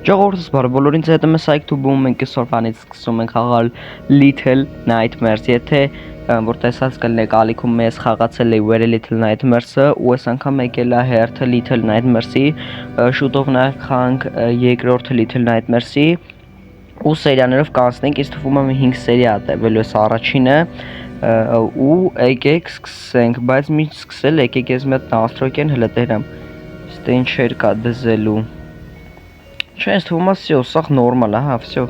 Ժողովուրդս բարը բոլորին ձեզ հետ եմ Սայք Թուբում, մենք այսօր բանից սկսում ենք խաղալ Little Nightmares, եթե որ տեսած կլինեք ալիքում մեզ խաղացել է Very Little Nightmares-ը ու այս անգամ եկել է հերթը Little Nightmares-ի, շուտով նաև խաղանք երկրորդ Little Nightmares-ի ու սերիաներով կանցնենք, ինձ թվում է 5 սերիա տևելու է առաջինը ու եկեք սկսենք, բայց մի սկսել եկեք ես մի հատ настройки-ն հլը դերեմ, ստե ինչեր կա դզելու Չէ, ինձ թվում է, всё, սաղ նորմալ է, հա, всё։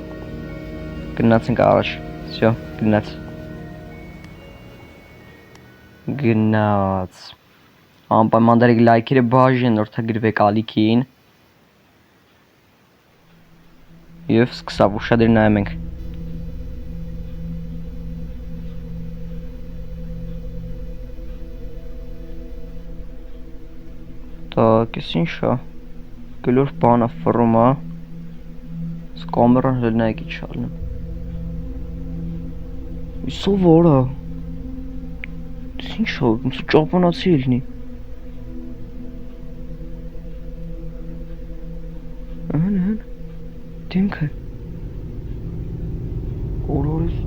Գնացինք առաջ, всё, գնաց։ Գնաց։ Անպայման դրեք լայքերը բաժին, որդագրվեք ալիքին։ Եվ սկսավ ուշադիր նայում ենք։ Так, ես ինչ է։ Գլոր բանա ֆռում է։ Կամերան հլնայքի չալնեմ։ Իսով որա։ Ինչ է, ոնց ճապոնացի ելնի։ Հն, դեմքը։ Օրորես։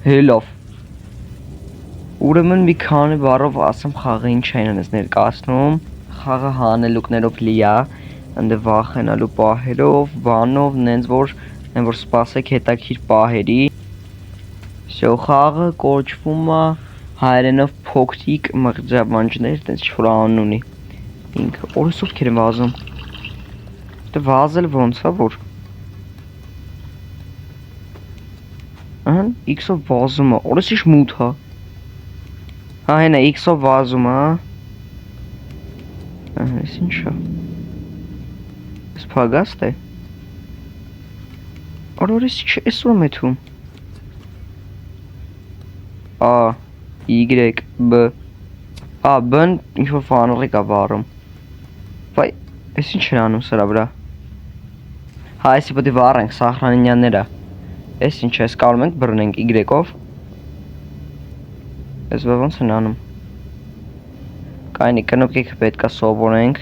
Հելով։ Ուրեմն մի քանի բառով ասեմ խաղը ինչ է ինձ ներկայացնում, խաղը հանելուկներով լի է, ընդ վախենալու պահերով, բանով, նենց որ սպասեք հետաքրքիր պահերի։ Всё, խաղը կոչվում է հայերենով փոքրիկ մղձավանջներ, տենց ինչ-որ անուն ունի։ Ինքը օրեսով քեր եմ վազում։ Դե վազել ոնց է որ։ Ահա X-ով վազում է, օրես ինչ մութ է։ Հա հենա X-ով վազում է։ Ահա ես ինչ է։ Ես փագաստ է։ Օրես ինչ էս ում է թում։ A Y B A B-ն ինչ որ ֆանողի կա վառում։ Վայ, ես ինչ են անում սրա վրա։ Հա, այսի պետք է վառենք սախրանինյանները։ Ես ինչ է, կարում ենք բռնենք Y-ով։ Ես ոնց են անում։ Կայնի կնոպկեքը պետք է սովորենք։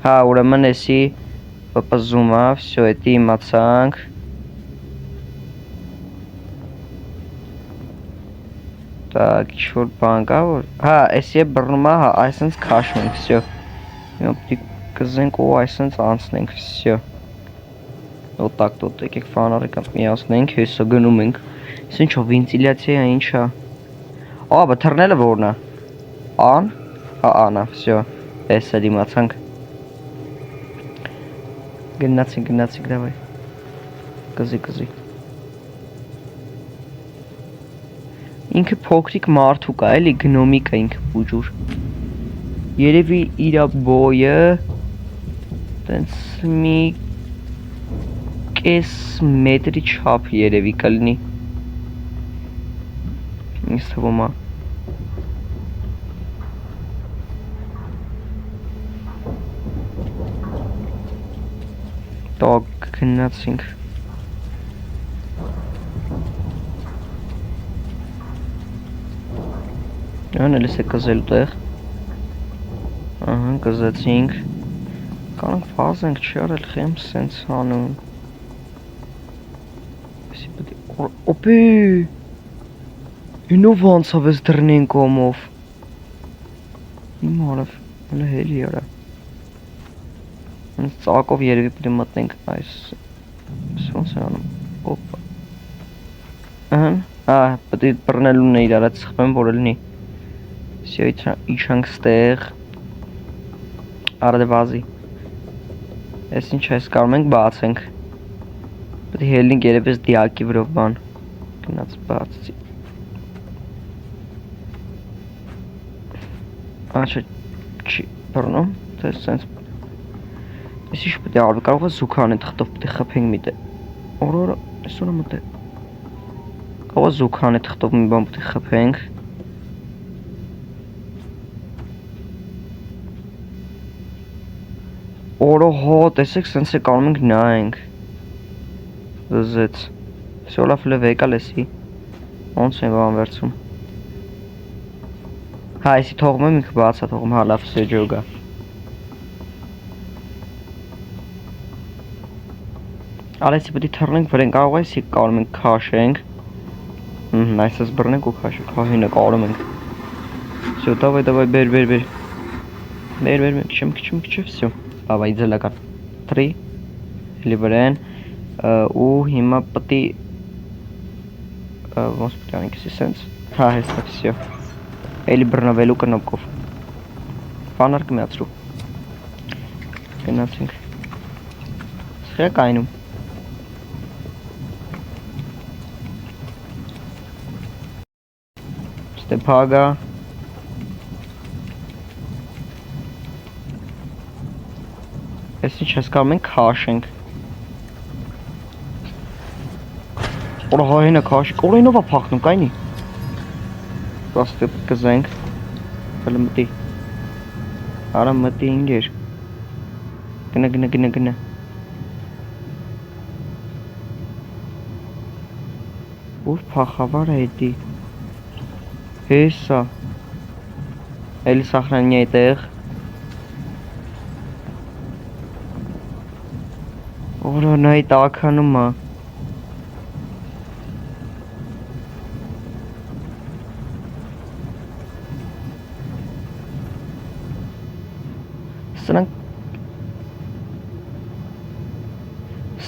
Հա, ուրեմն էսի պպզում է, всё, էդի իմացանք։ Так, ինչ-որ բան կա որ։ Հա, էսի է բռնում է, հա, այսենց քաշում ենք, всё։ Մենք կզենք ու այսենց անցնենք, всё։ Вот так тут եկեք ֆանարիկը միացնենք, հեսա գնում ենք։ Ես ինչո վենտիլյացիա է, ինչա։ Աբա թռնելը որն է։ Ան, հա անա, всё։ Էսա դիմացանք։ Գնացինք, давай։ Կզի։ Ինքը փոքրիկ մարդուկ է, էլի գնոմիկ է ինքը բուջուր։ Երևի իրա բոյը տենց մի կես մետրի չափ երևի կլինի։ Ինձ թվում է։ Так, գնացինք։ Ան էլիս է կզելու տեղ։ Ահա, կզեցինք։ Կանանք վազենք, չի արել խեմ սենց անում։ Օպի, ինով անցավ ես դրնեն կոմով։ Իմ հարավ, հլը հելի արա։ Ծակով երևի պիտի մտնենք այս, ոնց են անում, օպա։ Ահա, պիտի բռնելուն է իրար, ծխվեմ որ լնի։ Всё, իջանք ստեղ։ Արա դե վազի։ Ես ինչ այս կարում ենք բացենք։ Պետք է հելնենք երևես դիակի վրով բան։ Գնաց բացի։ Աչա չի բռնում, թե սենց։ Ես ինչ պետք է արվի, կարող է զուքան է թղթով պետք է խփենք մի տե։ Օրորը, ես ունը մտե։ Կարող է զուքան է թղթով մի բան պետք է խփենք։ Օրո հո, տեսեք սենց է կարում ենք նայենք։ Զեց, всё լավ լավ եկալ էսի, ոնց են բան վերցում։ Հա, էսի թողում եմ ինքը բացա թողում, հա լավ, всё ջոգա։ Արեցի պետք է թռնենք վրեն կարող ես եկ կարող ենք քաշենք։ Այսպես բռնենք ու քաշենք, հա հինը կարող ենք։ Всё, давай, бер։ Բեր, քիչ, всё։ Բավայ ձելական։ 3 էլի վրեն ու հիմա պետք է ոնց պետք է անենք սենց։ Հա, հեսա, всё։ Էլի բռնվելու կնոպկով։ Բանար կմիացրու։ Գնացինք։ Սխեք այնում։ Ստեփագա։ Ես ինչ ես կարող ենք քաշենք։ Օր հայնը քաշ, օրենով է փախնում, կայնի։ Պաստը կզենք։ Հələ մտի։ Արա մտի ինգեր։ Գնա։ Ուր փախավար է էդի։ Հեսա։ Էլի սախրանյա այդեղ։ Օրա նայ տականում է։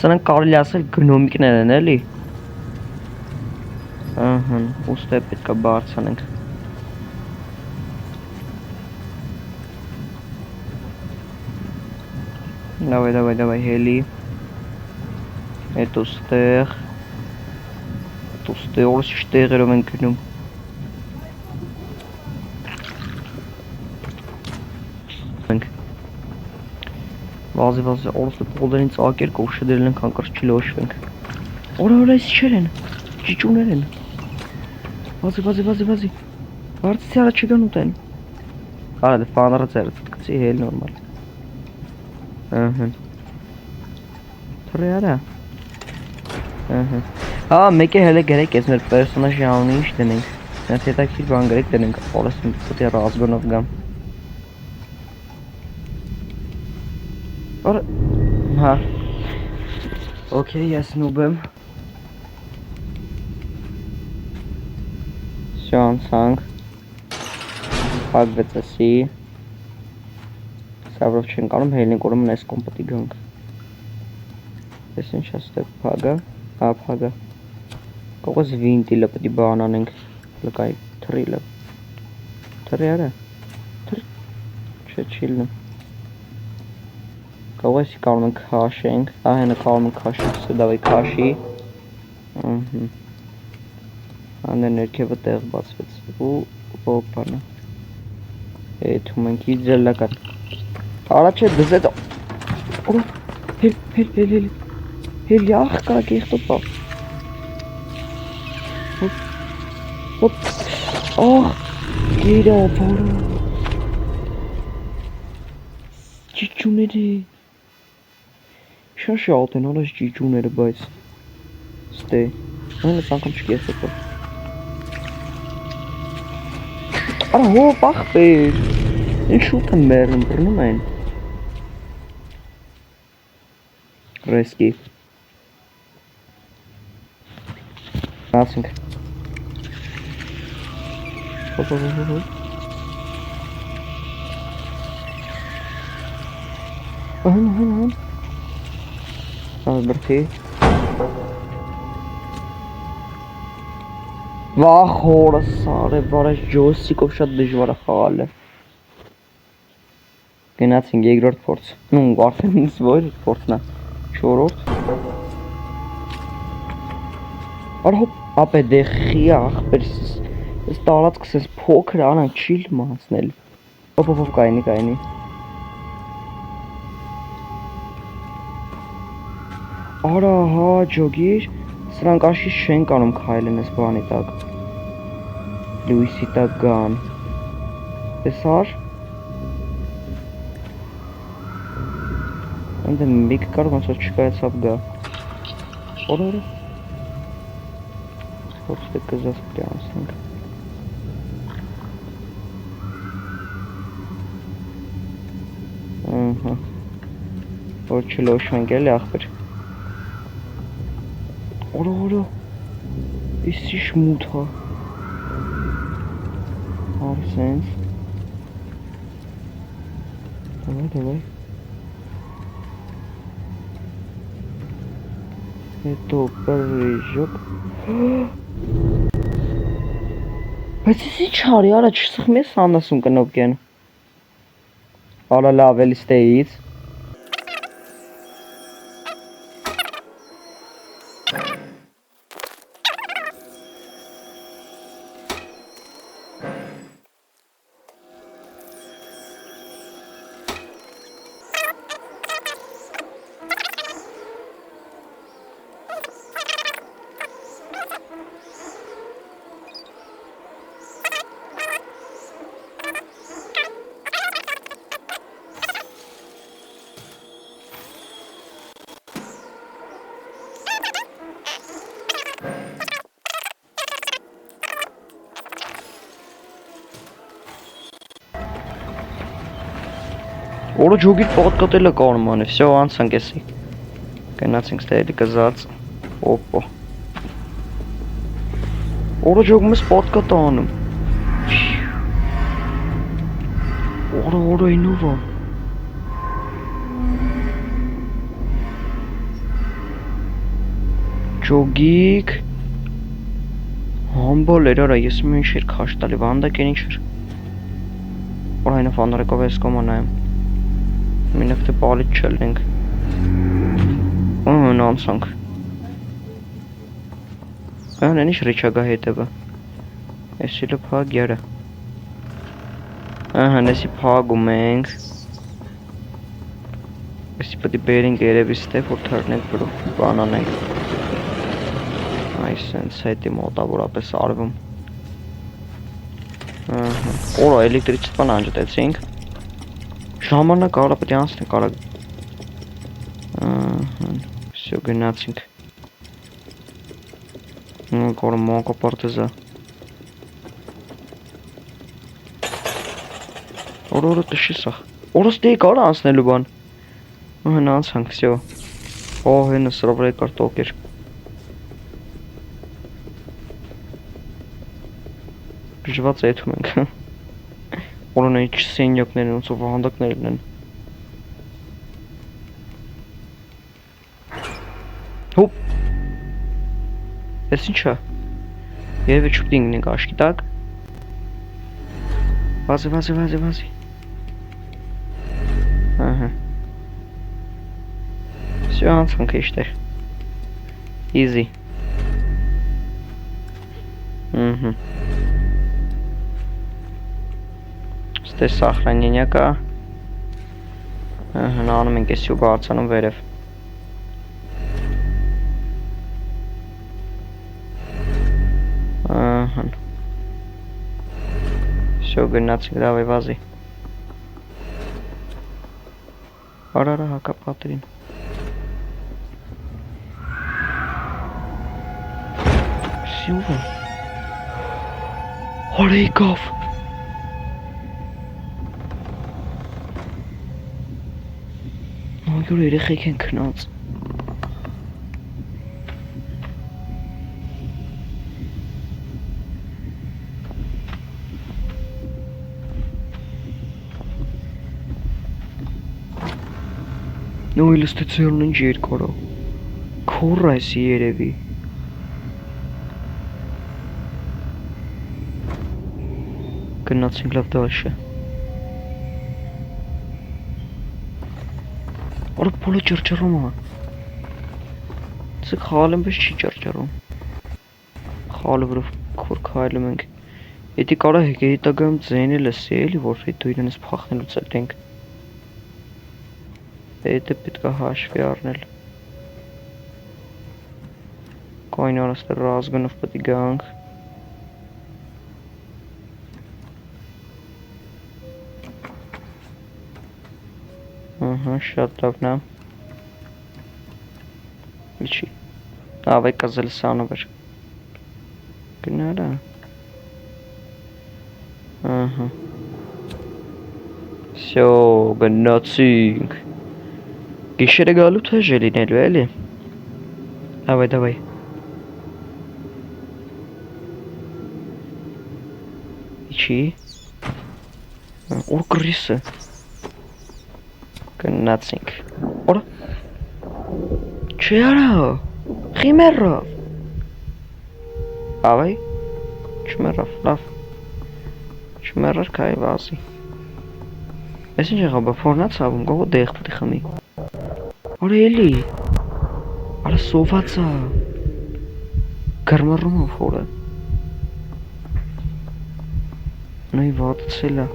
Սրանք կարելի ասել գնոմիկներ են էլի։ Ահա, ուստի պետք է բարձրանենք։ Давай, հելի։ Այդ ուստեղ։ Ուստեղորս շտեղերով են գնում։ Վազի, օրսը պողլերին ծակեր կողշը դերել ենք հանկարծ չլոշվենք։ Օրա, այս չեր են, ճիճուներ են։ Վազի։ Վարձի արա չգան ուտեն։ Արա դե ֆանարը ծերը ծտկցի հել նորմալ։ Ահա։ Թրի արա։ Ահա։ Հա, մեկ է հելը գրեք ես մեր պերսոնաժի անունը ինչ դնենք։ Նենց հետաքրքիր բան գրեք դնենք, օրս պետք է ռազմոնով գամ։ Օր հա օքեյ ես նուբ եմ շանցանք հագվեցի սավրով չեն կարում հելնենք ուրեմն այս կոմպոտի գանք ես ինչ աստեղ փագա հա փագա կողոս վինտիլը պետք է բան անենք լկայ թրիլը թրի արա թրի չէ չիլնը Կողոս կարող ենք քաշենք, ահենը կարող ենք քաշենք, սա դավայ քաշի Անե ներքևը տեղ բացվեց ու ոպանա Էթում ենք իձելական Արա չէ դզեց Հել յախ կարակ եխտոպա Հոպ Ահ գերա բարը Ճիճուների Շաշalt են alles ճիճուները բայց Ստե Հենս անգամ չկեսոպը Արա հոպ ախպեր Ինչ շուտ են մերնում բրնում են Ռեսկի Նացինք Հոպ Ահն Բրթի Վախ հորս սար է վարաշ ջոստիկով շատ դժվար է խաղալ է Գնացինք երկրորդ փորձ Նու արդեն ինձ որ փորձն է չորրորդ Արա հոպ ապե դեխի ախպեր Ես տարածքս ես փոքր անանք չիլ մանցնել Հոպ կայնի Արա հա ջոգիր Սրանք աշի չեն կանում քայլեն ես բանի տակ Լույսի տակ գան Եսար Ընդ մեկ կարող ոնց որ չկայացավ գա Օրը Որս դե կզաս պրի անցնենք Որ չլոշվենք էլի ախպեր Օրո։ Իսկ ի՞նչ մութ է։ Արսենց։ Давай. Это прыжок. Բայց ի՞նչ չարի, արա չսխմ ես անասուն կնոպկեն։ Արա լավ էլ ստեից։ Օրը ջոգի պատկատելը կարում անի, վсё, անցանք էսի։ Գնացինք ստեղելի կզած, օպո։ Օրը ջոգ մեզ պատկատ անում։ Օրը ինովա։ Ջոգիկ։ Համբալ էր արա, ես մի ինչ էր քաշ տալի, վանդակ են ինչ էր։ Օր այնը ֆանարեկով ես կոմանայեմ։ Մինակ թե պալիտ չելնենք։ Անցանք։ Այն ինչ ռիչագա հետևը։ Էսիլը փակ յարա։ Նեսի փագում ենք։ Էսի պետք է բերենք երևի ստեղ որ թռնենք բանանենք։ Այսենց հետի մոտավորապես արվում։ Օրա էլեկտրիցիտան անջտեցինք։ Ժամանակ արա պետք է անցնենք արագ։ Всё գնացինք։ Կորը մոնկո պարտեզա։ Օրը տշի սախ։ Օրը ստեի կարա անցնելու բան։ Հն անցանք, всё։ Հենը սրովրե կարտոկ էր։ Բժված եթում ենք։ Օրն է ինչ սենյակներ են, ոնց վահանդակներն են։ Հոպ։ Էս ինչա։ Երևի չպետք է ինգնենք աշկի տակ։ Վազի։ Ահա։ Всё, անցանք էստեղ։ Easy։ Здесь сохранение կա։ Հնանում ենք էսի ու բարձանում վերև։ Всё, գնացինք, դավայ վազի։ Արա հակապատրին։ Սյուվը։ Արա եկավ։ Նույն երեխեք են քնած։ Նույն լստեցելն ինչ երկարը։ Քոռ այսի երևի։ Գնացինք լավ դաշը։ Արա փոլը ճրջռում է։ Ցեք խալեմ բես չի ճրջռում։ Խալը վրով քոր քայլում ենք։ Էդի կարա հետագայում ձենել էսի էլի որ հետո իրենս փախնելուց ելենք։ Էդը պետք է հաշվի առնել։ Կոյն արաստը ռազգնով պետք է գանք։ Շատ լավն է։ Ինչի։ Ավայ կազել սանով էր։ Գնարա։ Всё, գնացինք։ Գիշերը գալու թե ժելինելու էլի։ Давай։ Իչի։ Ուր գրիսը։ Գնացինք։ Օրա։ Չի արա։ Խիմերով։ Ավայ։ Չմերով, լավ։ Չմերար կայ վազի։ Ես ինչ եղավ, բա ֆորնա ցավում, գողո դեղ պետք է խմի։ Օրա էլի։ Արա սոված է։ Գրմռում է ֆորը։ Նույ վատցել է։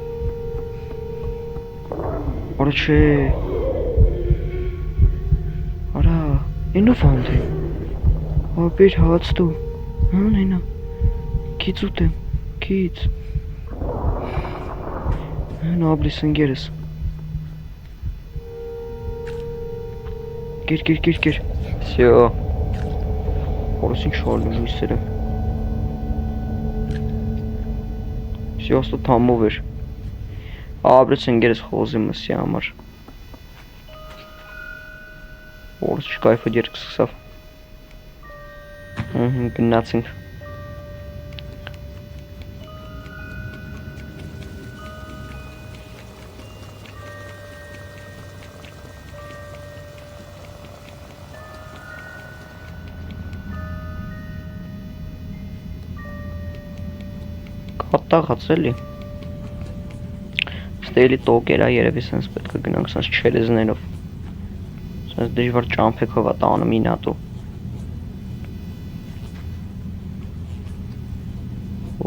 Արա չէ։ Արա, ինո ֆանդ է։ Ապեր հաց դու։ Հան այնա։ Քիծ ուտեմ, քիծ։ Նա աբրիս ընկերս։ Գեր։ Всё։ Որս ինչ շալում լույսերը։ Всё, ստո թամով էր։ Աբրիս ընկերս խոզի մսի համար։ Որս չկայֆը դերք սկսավ։ Գնացինք։ Կատաղած էլի։ Ստեյլի տոկերա երևի սենց պետք է գնանք սենց չերեզներով։ Սենց դժվար ճամփեքով է տանում ինատու։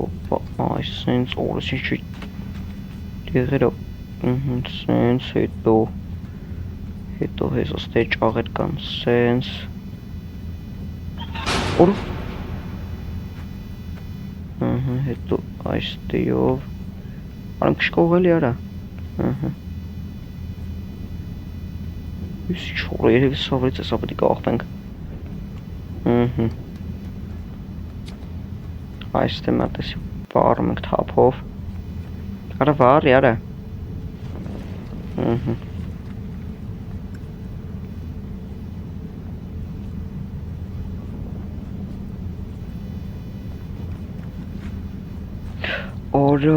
Օպա, այս սենց օրս ինչ դեղերով։ Սենց հետո հեզ ստե ճաղեր կան, սենց։ Օր։ Հետո այս տեով արամ կշկողելի արա Իս շորը երևի սավրից էսա պետի կաղթենք այս տեմա տեսի բարում ենք թափով արա վարի արա Արա,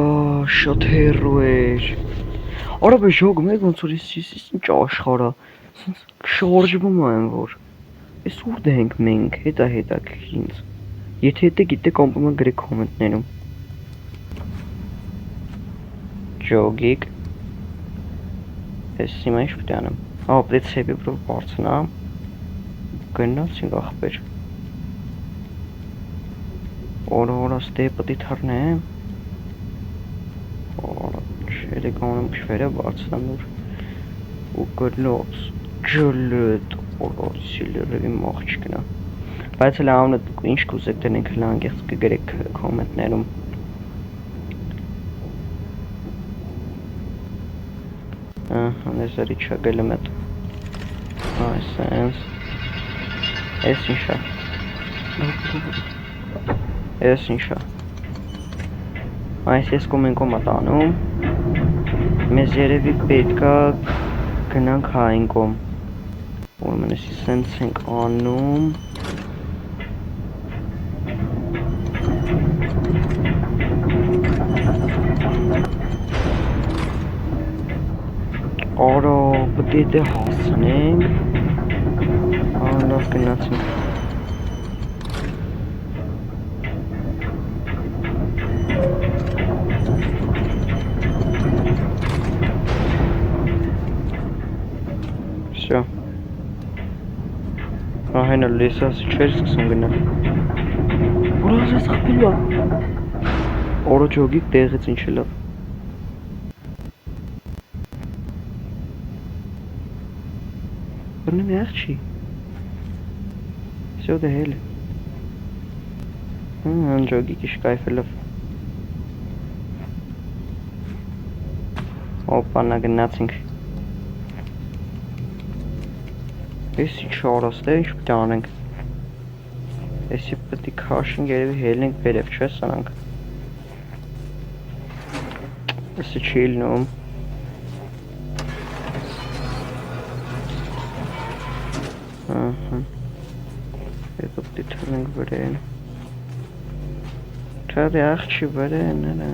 շատ հեռու էր Արա բե ժոգում եք ոնց որ ես ինչ աշխարհա շարժվում եմ որ Ես ուր դենք մենք հետա ինձ Եթե հետը գիտեք ամպում եմ գրեք կոմենտներում Ժոգիկ Ես հիմա ինչ պետք է անեմ Ապրեց սեպի բրով բարձնամ Գնացինք ախպեր Օրա ստե պետի թարնեմ Շելի կանեմ կշվերը բարձնամ ուր ու գլոց ջլըտ սիլերևի մաղ չկնա Բայց էլ ամնը ինչ կուզեք դենենք լանգեղծ կգրեք կոմենտներում Նեզարի չագելը մետ Այսենց Ես ինչա Ես ինչա Այս ես կոմենկոմ ատանում Մեզ երևի պետքա գնանք հային կոմ Ուրմեն եսի սենց ենք անում Արա պետք է դե հասնենք Լավ գնացինք Всё. Ահենը լեսաս չեր սկսում գնալ Որոզ ես խպիլ բա Որո ճոգիկ տեղից ինչ է լավ Բրնեմ եղ չի Всё դե հել Ճոգիկ իշ կայֆ է լավ Օպանա գնացինք Ես ինչ արաստ է, ինչ պետք է անենք Եսի պետք է քաշենք, երևի հելնենք վերև, չէ սանանք Եսի չի լնում Հետո պետք է թրնենք վրեն Թրի աղ չի վրեն, նրա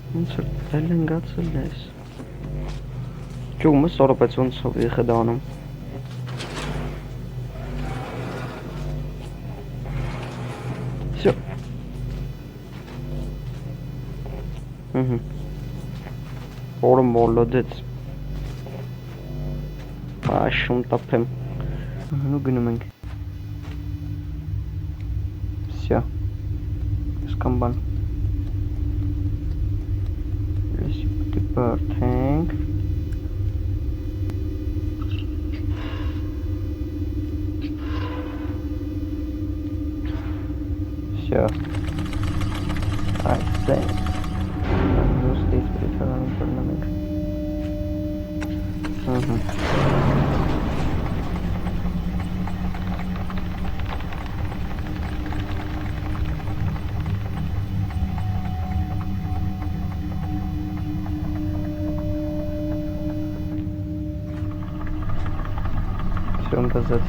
Ոնց է լենգացել ես։ Ճուգմը սորոպեց ոնց է դառնում։ Всё. Օրը մոլոդեց։ Աշում տապեմ։ Ну գնում ենք։ Всё. Սկամբան։ Լսի պիտի բարթենք։ Всё. I think. Ну здесь притараем парламент. Всё, он тазет.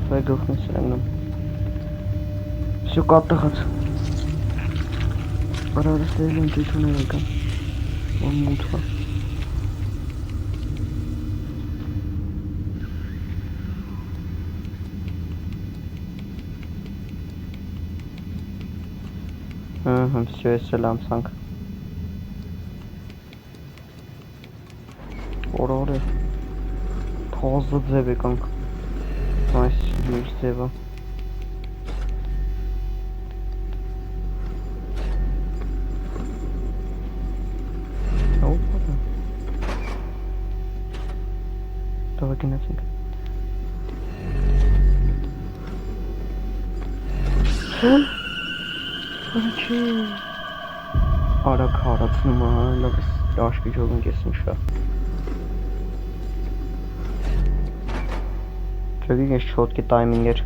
Вайгохнусь рядом. Всё каптахат. Пора расстреливать эту наверняка. Он мутва. Всё, selam sank. Orada tozlu dzebe kanka. Nice, bir dzebe. Давай кинетик. Ara karatını love yavaş bir yolun geçsin şu an. Tabii ki shotki timinger.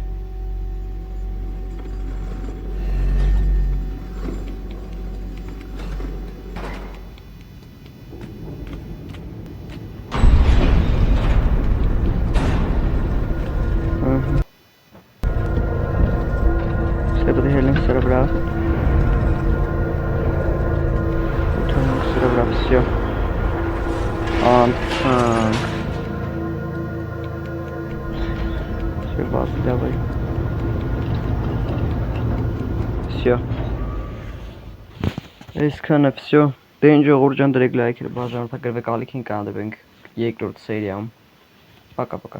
Sebede healing cerebral. Returning cerebral все. Вас давай. Все. Այսքանը всё։ Դե ինչ ժողովուրդ ջան դրեք լայքերը, բաժանորդագրվեք ալիքին կանդեբենք երկրորդ սերիայում։ Пока-пока։